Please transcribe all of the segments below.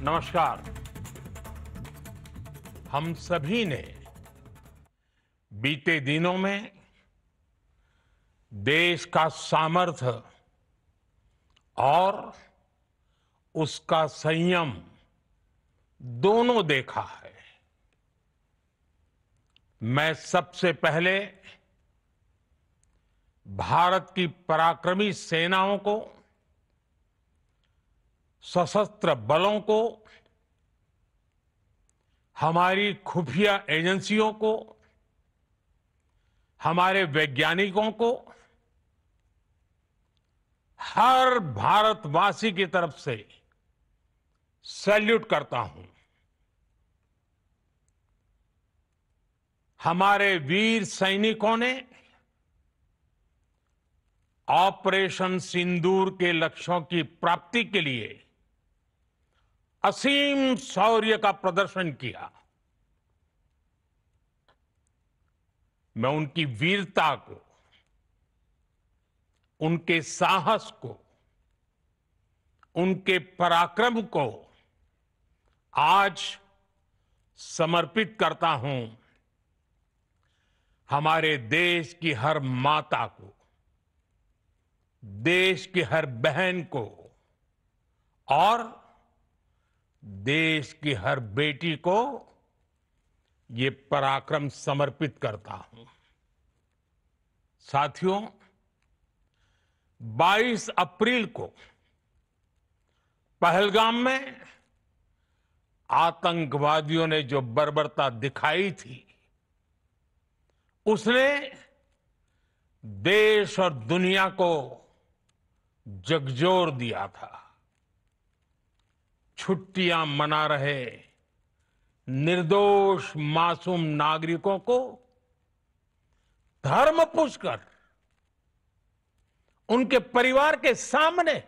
नमस्कार। हम सभी ने बीते दिनों में देश का सामर्थ्य और उसका संयम दोनों देखा है। मैं सबसे पहले भारत की पराक्रमी सेनाओं को, सशस्त्र बलों को, हमारी खुफिया एजेंसियों को, हमारे वैज्ञानिकों को, हर भारतवासी की तरफ से सैल्यूट करता हूं। हमारे वीर सैनिकों ने ऑपरेशन सिंदूर के लक्ष्यों की प्राप्ति के लिए असीम शौर्य का प्रदर्शन किया। मैं उनकी वीरता को, उनके साहस को, उनके पराक्रम को आज समर्पित करता हूं हमारे देश की हर माता को, देश की हर बहन को और देश की हर बेटी को ये पराक्रम समर्पित करता हूं। साथियों, 22 अप्रैल को पहलगाम में आतंकवादियों ने जो बर्बरता दिखाई थी, उसने देश और दुनिया को झकझोर दिया था। छुट्टियां मना रहे निर्दोष मासूम नागरिकों को धर्म पूछकर उनके परिवार के सामने,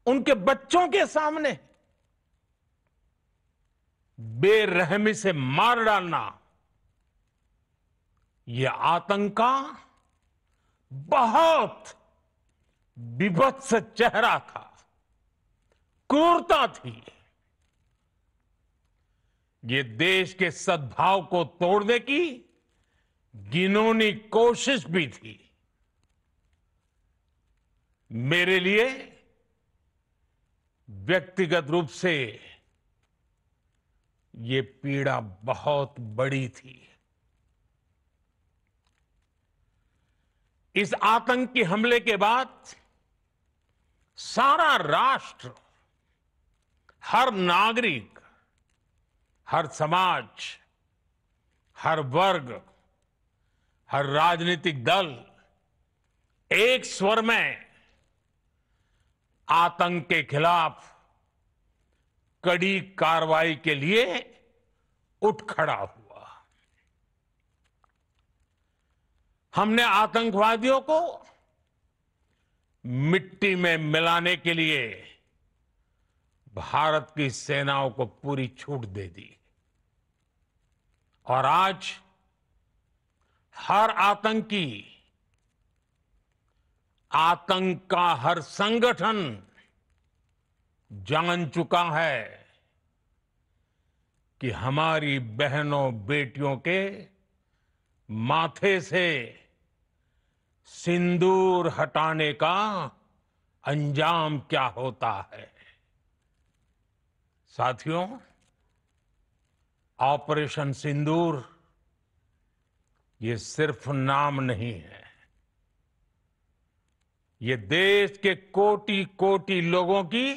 उनके बच्चों के सामने बेरहमी से मार डालना, यह आतंक का बहुत विभत्स चेहरा था, क्रूरता थी। ये देश के सद्भाव को तोड़ने की घिनौनी कोशिश भी थी। मेरे लिए व्यक्तिगत रूप से ये पीड़ा बहुत बड़ी थी। इस आतंकी हमले के बाद सारा राष्ट्र, हर नागरिक, हर समाज, हर वर्ग, हर राजनीतिक दल एक स्वर में आतंक के खिलाफ कड़ी कार्रवाई के लिए उठ खड़ा हुआ। हमने आतंकवादियों को मिट्टी में मिलाने के लिए भारत की सेनाओं को पूरी छूट दे दी और आज हर आतंकी, आतंक का हर संगठन जान चुका है कि हमारी बहनों बेटियों के माथे से सिंदूर हटाने का अंजाम क्या होता है। साथियों, ऑपरेशन सिंदूर ये सिर्फ नाम नहीं है, ये देश के कोटि कोटि लोगों की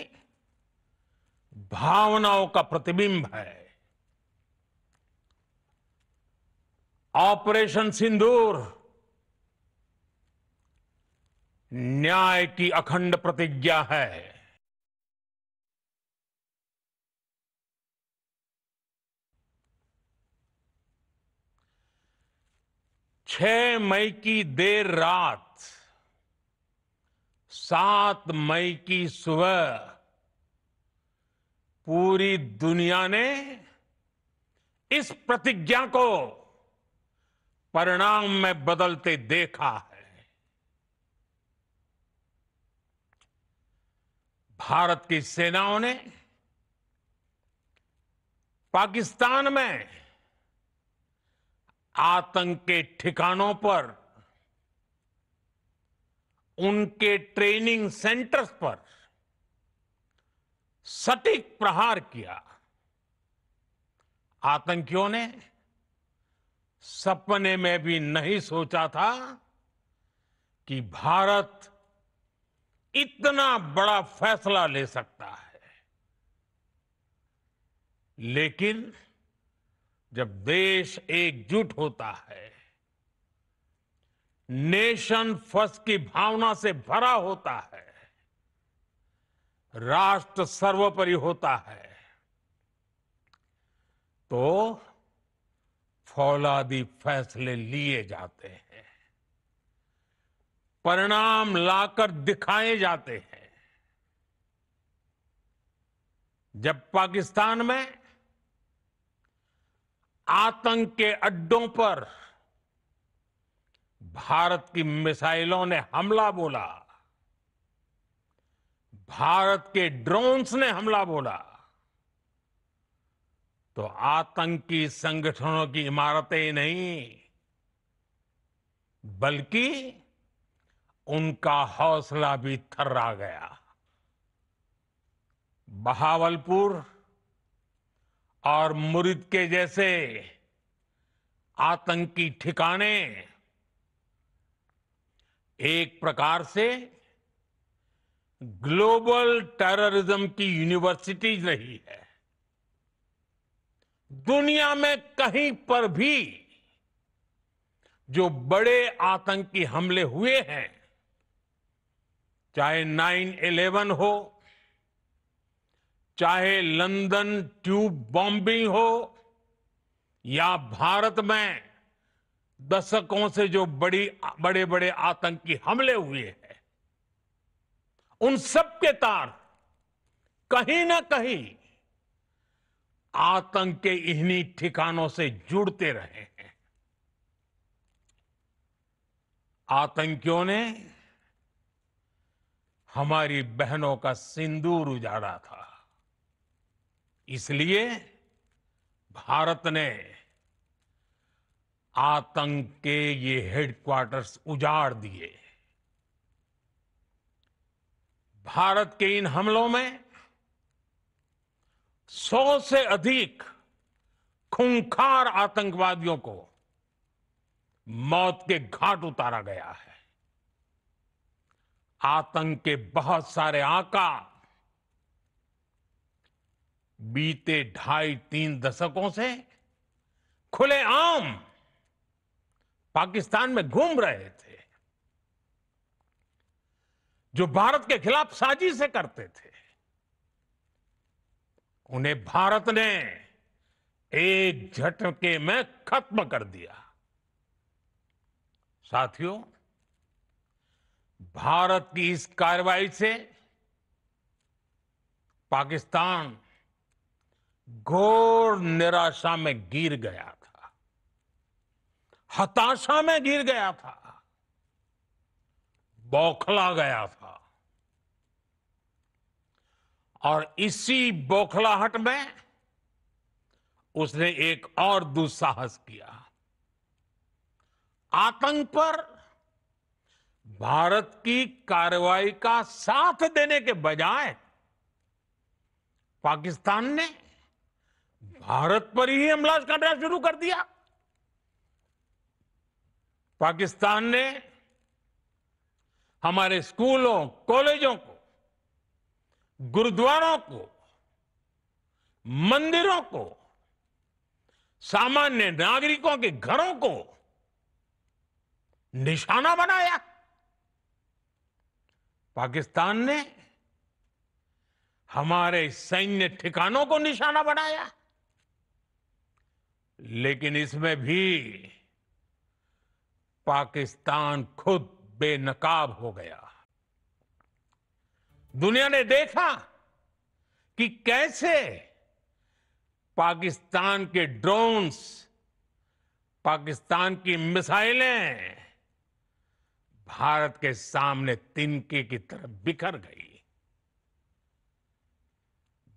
भावनाओं का प्रतिबिंब है। ऑपरेशन सिंदूर न्याय की अखंड प्रतिज्ञा है। 6 मई की देर रात, 7 मई की सुबह पूरी दुनिया ने इस प्रतिज्ञा को परिणाम में बदलते देखा है। भारत की सेनाओं ने पाकिस्तान में आतंक के ठिकानों पर, उनके ट्रेनिंग सेंटर्स पर सटीक प्रहार किया। आतंकियों ने सपने में भी नहीं सोचा था कि भारत इतना बड़ा फैसला ले सकता है। लेकिन जब देश एकजुट होता है, नेशन फर्स्ट की भावना से भरा होता है, राष्ट्र सर्वोपरि होता है, तो फौलादी फैसले लिए जाते हैं, परिणाम लाकर दिखाए जाते हैं। जब पाकिस्तान में आतंक के अड्डों पर भारत की मिसाइलों ने हमला बोला, भारत के ड्रोन्स ने हमला बोला, तो आतंकी संगठनों की इमारतें नहीं, बल्कि उनका हौसला भी थर्रा गया। बहावलपुर और मुरिद के जैसे आतंकी ठिकाने एक प्रकार से ग्लोबल टेररिज्म की यूनिवर्सिटीज रही है। दुनिया में कहीं पर भी जो बड़े आतंकी हमले हुए हैं, चाहे 9/11 हो, चाहे लंदन ट्यूब बॉम्बिंग हो, या भारत में दशकों से जो बड़े बड़े आतंकी हमले हुए हैं, उन सब के तार कहीं ना कहीं आतंक के इन्हीं ठिकानों से जुड़ते रहे हैं। आतंकियों ने हमारी बहनों का सिंदूर उजाड़ा था, इसलिए भारत ने आतंक के ये हेडक्वार्टर्स उजाड़ दिए। भारत के इन हमलों में 100 से अधिक खूंखार आतंकवादियों को मौत के घाट उतारा गया है। आतंक के बहुत सारे आका बीते 2.5-3 दशकों से खुलेआम पाकिस्तान में घूम रहे थे। जो भारत के खिलाफ साजिशें करते थे, उन्हें भारत ने एक झटके में खत्म कर दिया। साथियों, भारत की इस कार्रवाई से पाकिस्तान घोर निराशा में गिर गया था, हताशा में गिर गया था, बौखला गया था। और इसी बौखलाहट में उसने एक और दुस्साहस किया। आतंक पर भारत की कार्रवाई का साथ देने के बजाय पाकिस्तान ने भारत पर ही हमला करना शुरू कर दिया। पाकिस्तान ने हमारे स्कूलों, कॉलेजों को, गुरुद्वारों को, मंदिरों को, सामान्य नागरिकों के घरों को निशाना बनाया। पाकिस्तान ने हमारे सैन्य ठिकानों को निशाना बनाया। लेकिन इसमें भी पाकिस्तान खुद बेनकाब हो गया। दुनिया ने देखा कि कैसे पाकिस्तान के ड्रोन्स, पाकिस्तान की मिसाइलें भारत के सामने तिनके की तरह बिखर गई।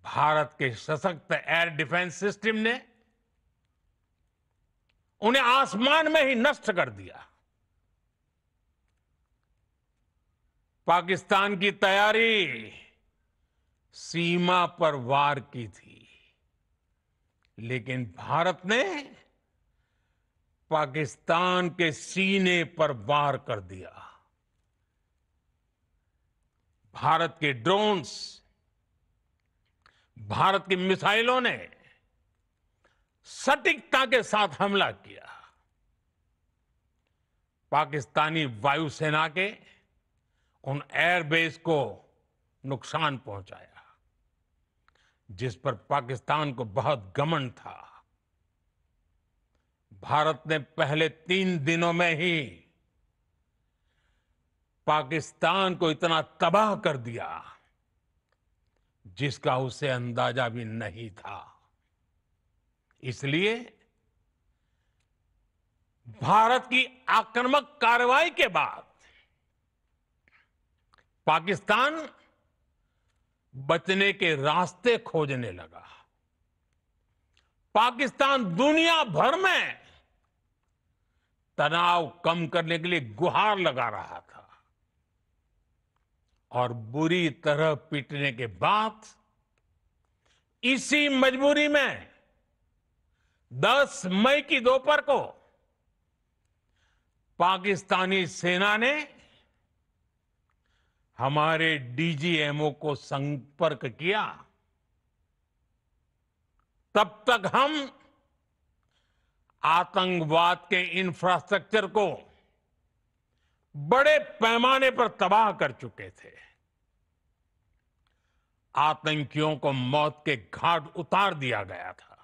भारत के सशक्त एयर डिफेंस सिस्टम ने उन्हें आसमान में ही नष्ट कर दिया। पाकिस्तान की तैयारी सीमा पर वार की थी, लेकिन भारत ने पाकिस्तान के सीने पर वार कर दिया। भारत के ड्रोन्स, भारत की मिसाइलों ने सटीकता के साथ हमला किया। पाकिस्तानी वायुसेना के उन एयरबेस को नुकसान पहुंचाया, जिस पर पाकिस्तान को बहुत घमंड था। भारत ने पहले 3 दिनों में ही पाकिस्तान को इतना तबाह कर दिया जिसका उसे अंदाजा भी नहीं था। इसलिए भारत की आक्रामक कार्रवाई के बाद पाकिस्तान बचने के रास्ते खोजने लगा। पाकिस्तान दुनिया भर में तनाव कम करने के लिए गुहार लगा रहा था और बुरी तरह पीटने के बाद इसी मजबूरी में 10 मई की दोपहर को पाकिस्तानी सेना ने हमारे डीजीएमओ को संपर्क किया। तब तक हम आतंकवाद के इंफ्रास्ट्रक्चर को बड़े पैमाने पर तबाह कर चुके थे। आतंकियों को मौत के घाट उतार दिया गया था।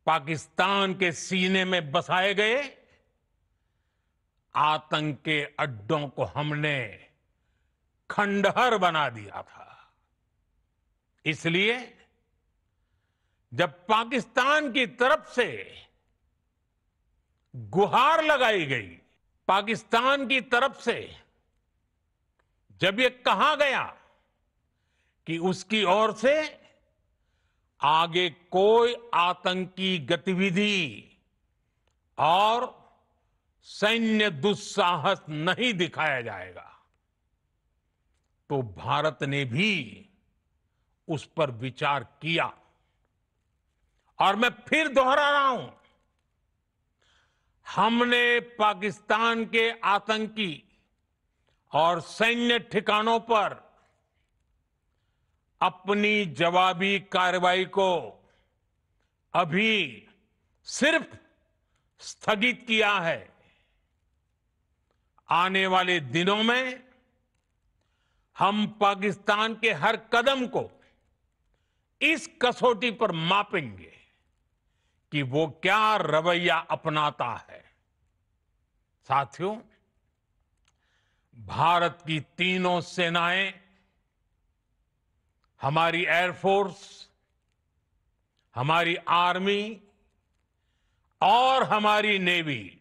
पाकिस्तान के सीने में बसाए गए आतंक के अड्डों को हमने खंडहर बना दिया था। इसलिए जब पाकिस्तान की तरफ से गुहार लगाई गई, पाकिस्तान की तरफ से जब ये कहा गया कि उसकी ओर से आगे कोई आतंकी गतिविधि और सैन्य दुस्साहस नहीं दिखाया जाएगा, तो भारत ने भी उस पर विचार किया। और मैं फिर दोहरा रहा हूं, हमने पाकिस्तान के आतंकी और सैन्य ठिकानों पर अपनी जवाबी कार्रवाई को अभी सिर्फ स्थगित किया है। आने वाले दिनों में हम पाकिस्तान के हर कदम को इस कसौटी पर मापेंगे कि वो क्या रवैया अपनाता है। साथियों, भारत की तीनों सेनाएं, हमारी एयरफोर्स, हमारी आर्मी और हमारी नेवी,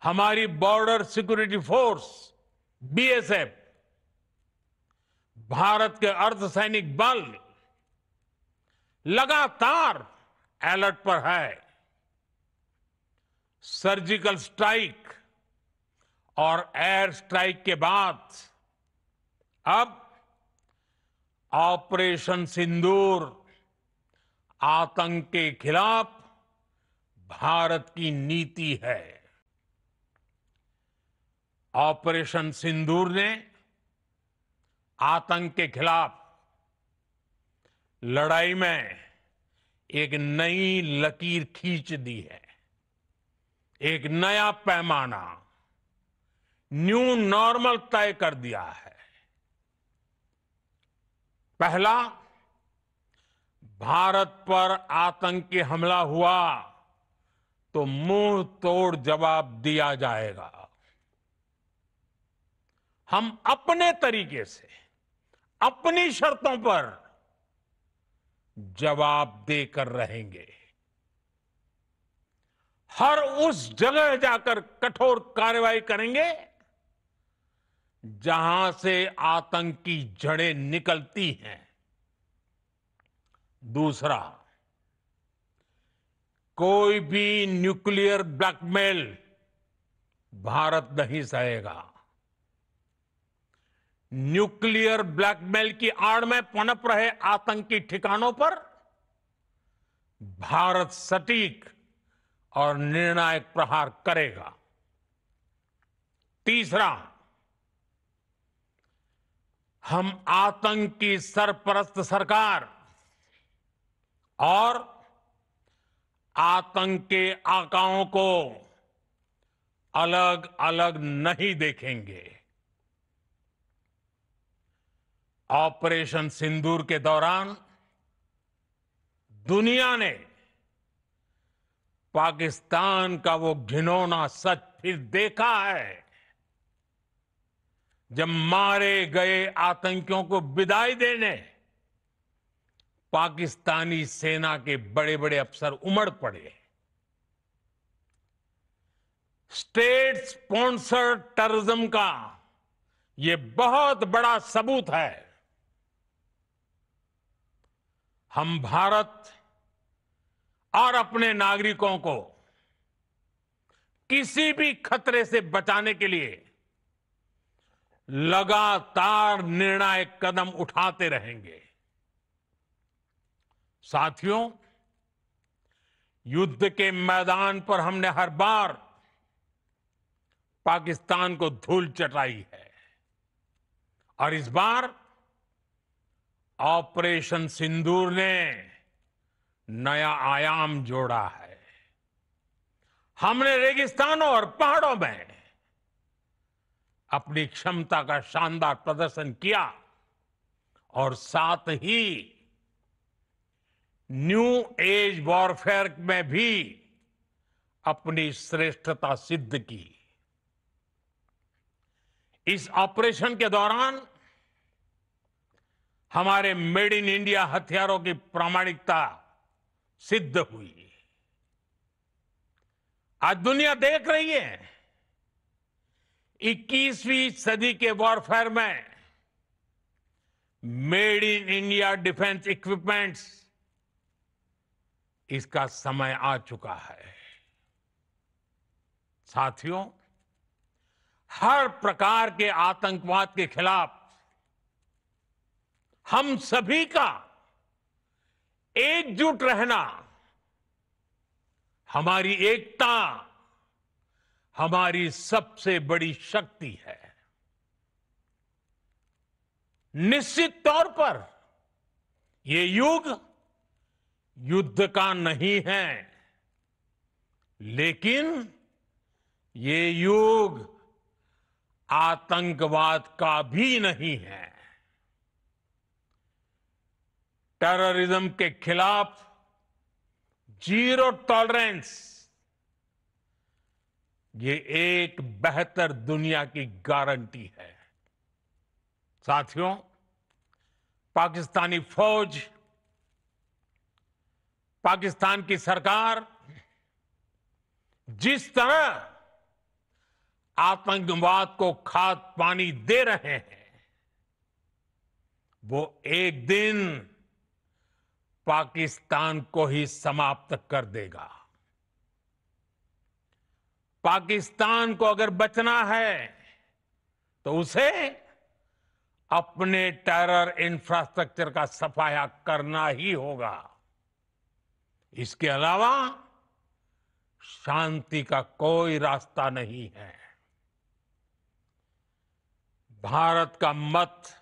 हमारी border security force BSF, Bharat के अर्धसैनिक बल लगातार अलर्ट पर है। सर्जिकल स्ट्राइक और एयर स्ट्राइक के बाद अब ऑपरेशन सिंदूर आतंक के खिलाफ भारत की नीति है। ऑपरेशन सिंदूर ने आतंक के खिलाफ लड़ाई में एक नई लकीर खींच दी है। एक नया पैमाना, न्यू नॉर्मल तय कर दिया है। पहला, भारत पर आतंकी हमला हुआ तो मुंह तोड़ जवाब दिया जाएगा। हम अपने तरीके से, अपनी शर्तों पर जवाब देकर रहेंगे। हर उस जगह जाकर कठोर कार्रवाई करेंगे जहां से आतंक की जड़ें निकलती हैं। दूसरा, कोई भी न्यूक्लियर ब्लैकमेल भारत नहीं सहेगा। न्यूक्लियर ब्लैकमेल की आड़ में पनप रहे आतंकी ठिकानों पर भारत सटीक और निर्णायक प्रहार करेगा। तीसरा, हम आतंक की सरपरस्त सरकार और आतंक के आकाओं को अलग अलग नहीं देखेंगे। ऑपरेशन सिंदूर के दौरान दुनिया ने पाकिस्तान का वो घिनौना सच फिर देखा है, जब मारे गए आतंकियों को विदाई देने पाकिस्तानी सेना के बड़े बड़े अफसर उमड़ पड़े। स्टेट स्पॉन्सर्ड टेररिज्म का ये बहुत बड़ा सबूत है। हम भारत और अपने नागरिकों को किसी भी खतरे से बचाने के लिए लगातार निर्णायक कदम उठाते रहेंगे। साथियों, युद्ध के मैदान पर हमने हर बार पाकिस्तान को धूल चटाई है और इस बार ऑपरेशन सिंदूर ने नया आयाम जोड़ा है। हमने रेगिस्तानों और पहाड़ों में अपनी क्षमता का शानदार प्रदर्शन किया और साथ ही न्यू एज वॉरफेयर में भी अपनी श्रेष्ठता सिद्ध की। इस ऑपरेशन के दौरान हमारे मेड इन इंडिया हथियारों की प्रामाणिकता सिद्ध हुई। आज दुनिया देख रही है 21वीं सदी के वॉरफेयर में made in India defence equipments, इसका समय आ चुका है। साथियों, हर प्रकार के आतंकवाद के खिलाफ हम सभी का एकजुट रहना, हमारी एकता हमारी सबसे बड़ी शक्ति है। निश्चित तौर पर ये युग युद्ध का नहीं है, लेकिन ये युग आतंकवाद का भी नहीं है। टेररिज्म के खिलाफ जीरो टॉलरेंस, ये एक बेहतर दुनिया की गारंटी है। साथियों, पाकिस्तानी फौज, पाकिस्तान की सरकार जिस तरह आतंकवाद को खाद पानी दे रहे हैं, वो एक दिन पाकिस्तान को ही समाप्त कर देगा। पाकिस्तान को अगर बचना है तो उसे अपने टेरर इंफ्रास्ट्रक्चर का सफाया करना ही होगा। इसके अलावा शांति का कोई रास्ता नहीं है। भारत का मत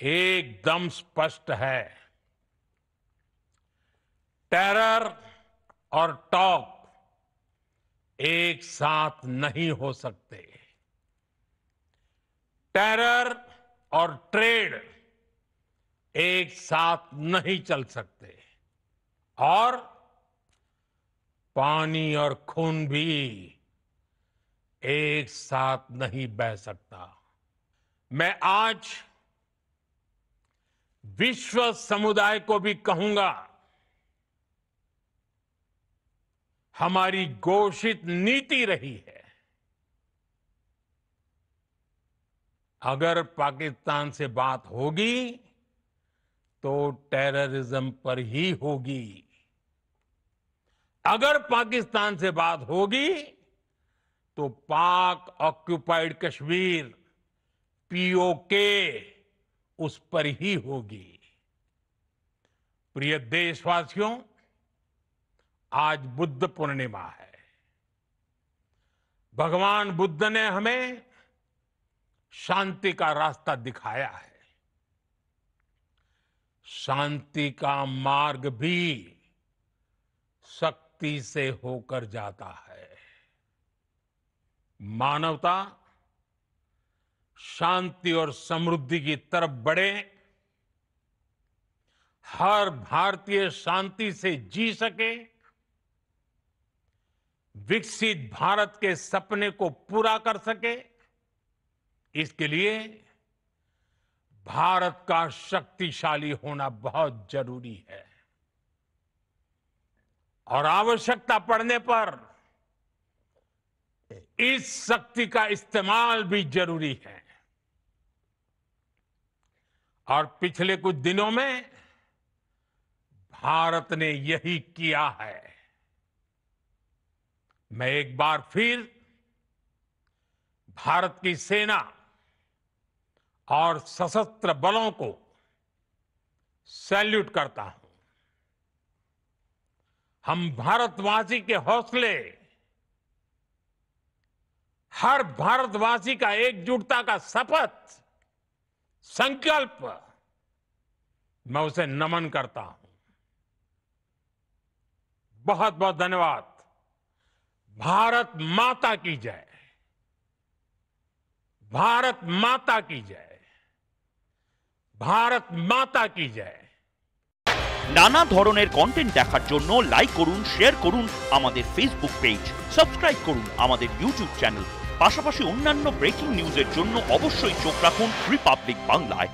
एकदम स्पष्ट है। टेरर और टॉक एक साथ नहीं हो सकते। टेरर और ट्रेड एक साथ नहीं चल सकते और पानी और खून भी एक साथ नहीं बह सकता। मैं आज विश्व समुदाय को भी कहूंगा, हमारी घोषित नीति रही है अगर पाकिस्तान से बात होगी तो टेररिज्म पर ही होगी। अगर पाकिस्तान से बात होगी तो पाक ऑक्युपाइड कश्मीर पीओके उस पर ही होगी। प्रिय देशवासियों, आज बुद्ध पूर्णिमा है। भगवान बुद्ध ने हमें शांति का रास्ता दिखाया है। शांति का मार्ग भी शक्ति से होकर जाता है। मानवता शांति और समृद्धि की तरफ बढ़े, हर भारतीय शांति से जी सके, विकसित भारत के सपने को पूरा कर सके, इसके लिए भारत का शक्तिशाली होना बहुत जरूरी है। और आवश्यकता पड़ने पर इस शक्ति का इस्तेमाल भी जरूरी है। और पिछले कुछ दिनों में भारत ने यही किया है। मैं एक बार फिर भारत की सेना और सशस्त्र बलों को सैल्यूट करता हूं। हम भारतवासी के हौसले, हर भारतवासी का एकजुटता का शपथ, संकल्प, मैं उसे नमन करता हूं। बहुत बहुत धन्यवाद। भारत माता की जय। भारत माता की जय। भारत माता की जय। নানা ধরনের কন্টেন্ট দেখার জন্য লাইক করুন, শেয়ার করুন আমাদের ফেসবুক পেজ, সাবস্ক্রাইব করুন আমাদের ইউটিউব চ্যানেল। পাশাপাশি অন্যান্য ব্রেকিং নিউজের জন্য অবশ্যই চোখ রাখুন রিপাবলিক বাংলায়।